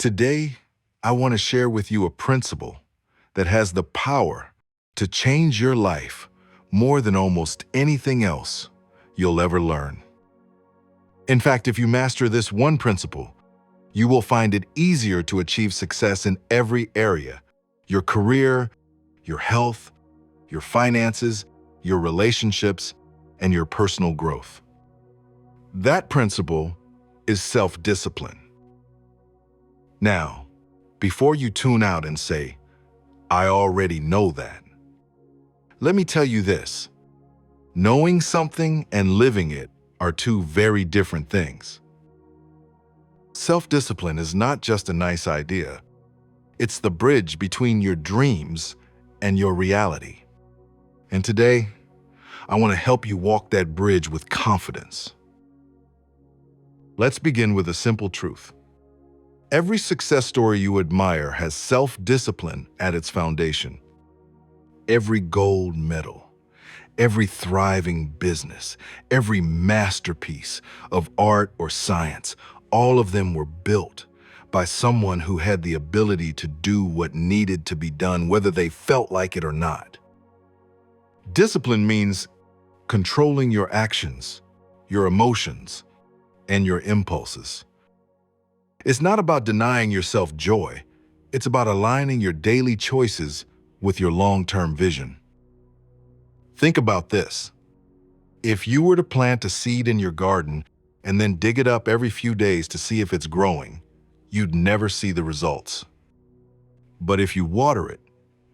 Today, I want to share with you a principle that has the power to change your life more than almost anything else you'll ever learn. In fact, if you master this one principle, you will find it easier to achieve success in every area: your career, your health, your finances, your relationships, and your personal growth. That principle is self-discipline. Now, before you tune out and say, "I already know that," let me tell you this: knowing something and living it are two very different things. Self-discipline is not just a nice idea. It's the bridge between your dreams and your reality. And today, I want to help you walk that bridge with confidence. Let's begin with a simple truth. Every success story you admire has self-discipline at its foundation. Every gold medal, every thriving business, every masterpiece of art or science, all of them were built by someone who had the ability to do what needed to be done, whether they felt like it or not. Discipline means controlling your actions, your emotions, and your impulses. It's not about denying yourself joy. It's about aligning your daily choices with your long-term vision. Think about this. If you were to plant a seed in your garden and then dig it up every few days to see if it's growing, you'd never see the results. But if you water it,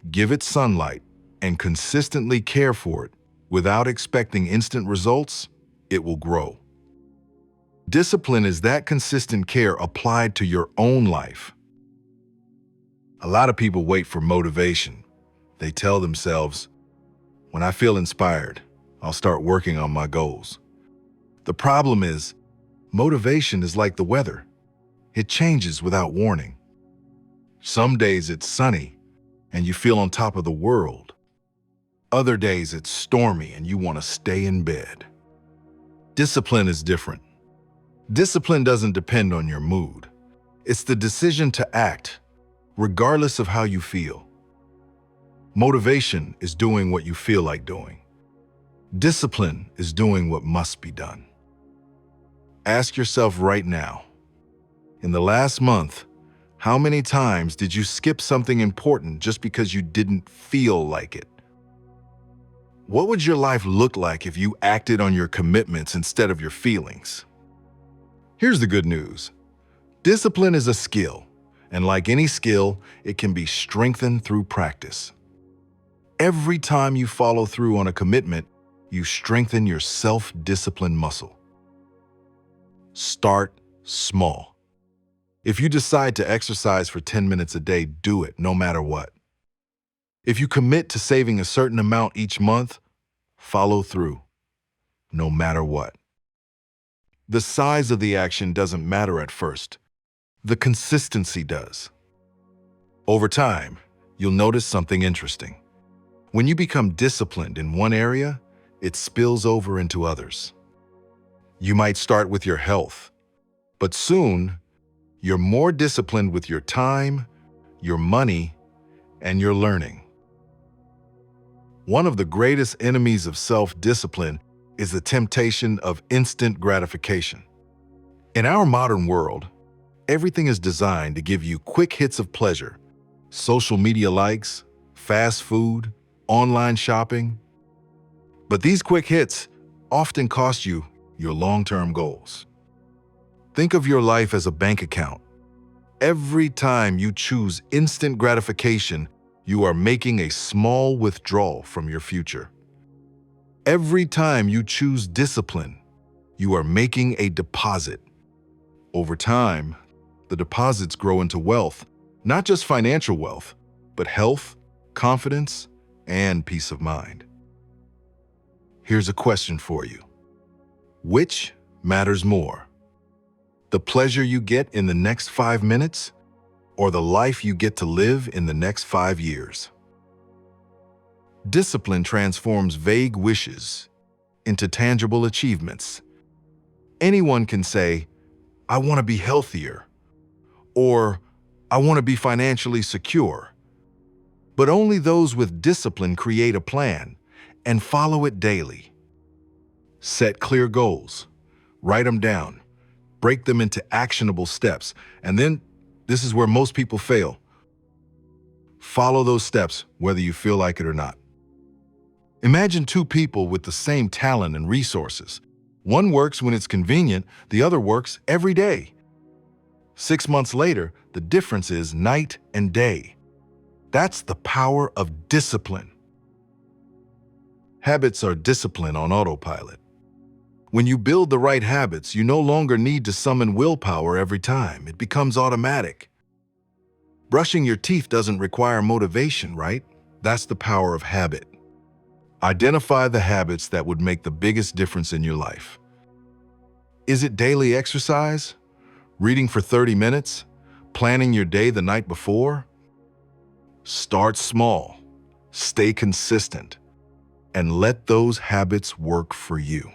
give it sunlight, and consistently care for it without expecting instant results, it will grow. Discipline is that consistent care applied to your own life. A lot of people wait for motivation. They tell themselves, "When I feel inspired, I'll start working on my goals." The problem is, motivation is like the weather. It changes without warning. Some days it's sunny and you feel on top of the world. Other days it's stormy and you want to stay in bed. Discipline is different. Discipline doesn't depend on your mood. It's the decision to act, regardless of how you feel. Motivation is doing what you feel like doing. Discipline is doing what must be done. Ask yourself right now, in the last month, how many times did you skip something important just because you didn't feel like it? What would your life look like if you acted on your commitments instead of your feelings? Here's the good news. Discipline is a skill, and like any skill, it can be strengthened through practice. Every time you follow through on a commitment, you strengthen your self-discipline muscle. Start small. If you decide to exercise for 10 minutes a day, do it no matter what. If you commit to saving a certain amount each month, follow through, no matter what. The size of the action doesn't matter at first. The consistency does. Over time, you'll notice something interesting. When you become disciplined in one area, it spills over into others. You might start with your health, but soon, you're more disciplined with your time, your money, and your learning. One of the greatest enemies of self-discipline is the temptation of instant gratification. In our modern world, everything is designed to give you quick hits of pleasure: social media likes, fast food, online shopping. But these quick hits often cost you your long-term goals. Think of your life as a bank account. Every time you choose instant gratification, you are making a small withdrawal from your future. Every time you choose discipline, you are making a deposit. Over time, the deposits grow into wealth, not just financial wealth, but health, confidence, and peace of mind. Here's a question for you. Which matters more? The pleasure you get in the next 5 minutes, or the life you get to live in the next 5 years? Discipline transforms vague wishes into tangible achievements. Anyone can say, "I want to be healthier," or I want to be financially secure. But only those with discipline create a plan and follow it daily. Set clear goals, write them down, break them into actionable steps, and then this is where most people fail. Follow those steps whether you feel like it or not. Imagine two people with the same talent and resources. One works when it's convenient, the other works every day. 6 months later, the difference is night and day. That's the power of discipline. Habits are discipline on autopilot. When you build the right habits, you no longer need to summon willpower every time. It becomes automatic. Brushing your teeth doesn't require motivation, right? That's the power of habit. Identify the habits that would make the biggest difference in your life. Is it daily exercise? Reading for 30 minutes? Planning your day the night before? Start small, stay consistent, and let those habits work for you.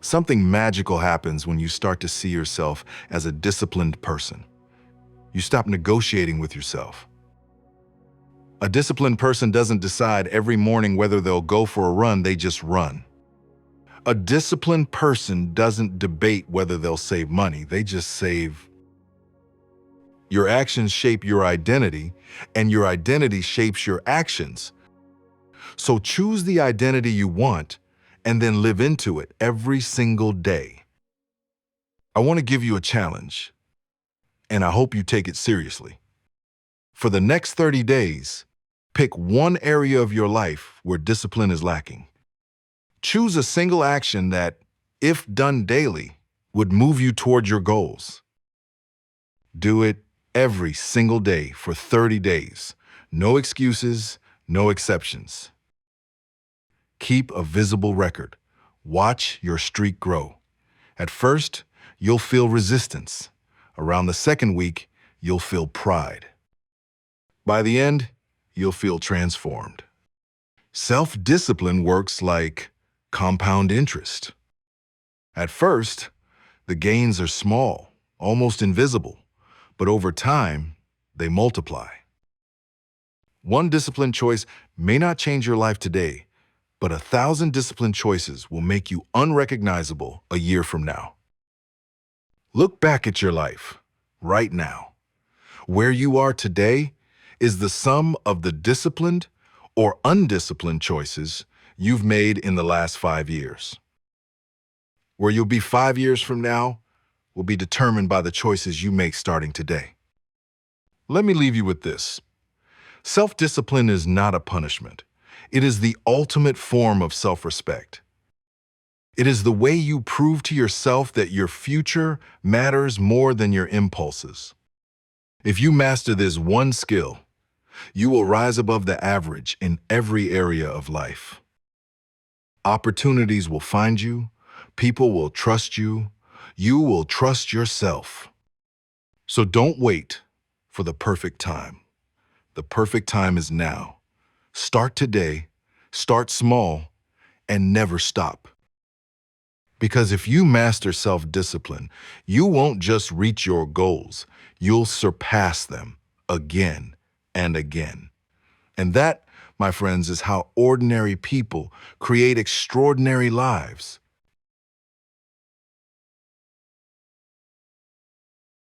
Something magical happens when you start to see yourself as a disciplined person. You stop negotiating with yourself. A disciplined person doesn't decide every morning whether they'll go for a run, they just run. A disciplined person doesn't debate whether they'll save money, they just save. Your actions shape your identity, and your identity shapes your actions. So choose the identity you want and then live into it every single day. I want to give you a challenge, and I hope you take it seriously. For the next 30 days, pick one area of your life where discipline is lacking. Choose a single action that, if done daily, would move you toward your goals. Do it every single day for 30 days. No excuses, no exceptions. Keep a visible record. Watch your streak grow. At first, you'll feel resistance. Around the second week, you'll feel pride. By the end, you'll feel transformed. Self-discipline works like compound interest. At first, the gains are small, almost invisible, but over time, they multiply. One discipline choice may not change your life today, but 1,000 discipline choices will make you unrecognizable a year from now. Look back at your life, right now. Where you are today is the sum of the disciplined or undisciplined choices you've made in the last 5 years. Where you'll be 5 years from now will be determined by the choices you make starting today. Let me leave you with this. Self-discipline is not a punishment. It is the ultimate form of self-respect. It is the way you prove to yourself that your future matters more than your impulses. If you master this one skill, you will rise above the average in every area of life. Opportunities will find you, people will trust you, you will trust yourself. So don't wait for the perfect time. The perfect time is now. Start today, start small, and never stop. Because if you master self-discipline, you won't just reach your goals, you'll surpass them again and again. And that, my friends, is how ordinary people create extraordinary lives.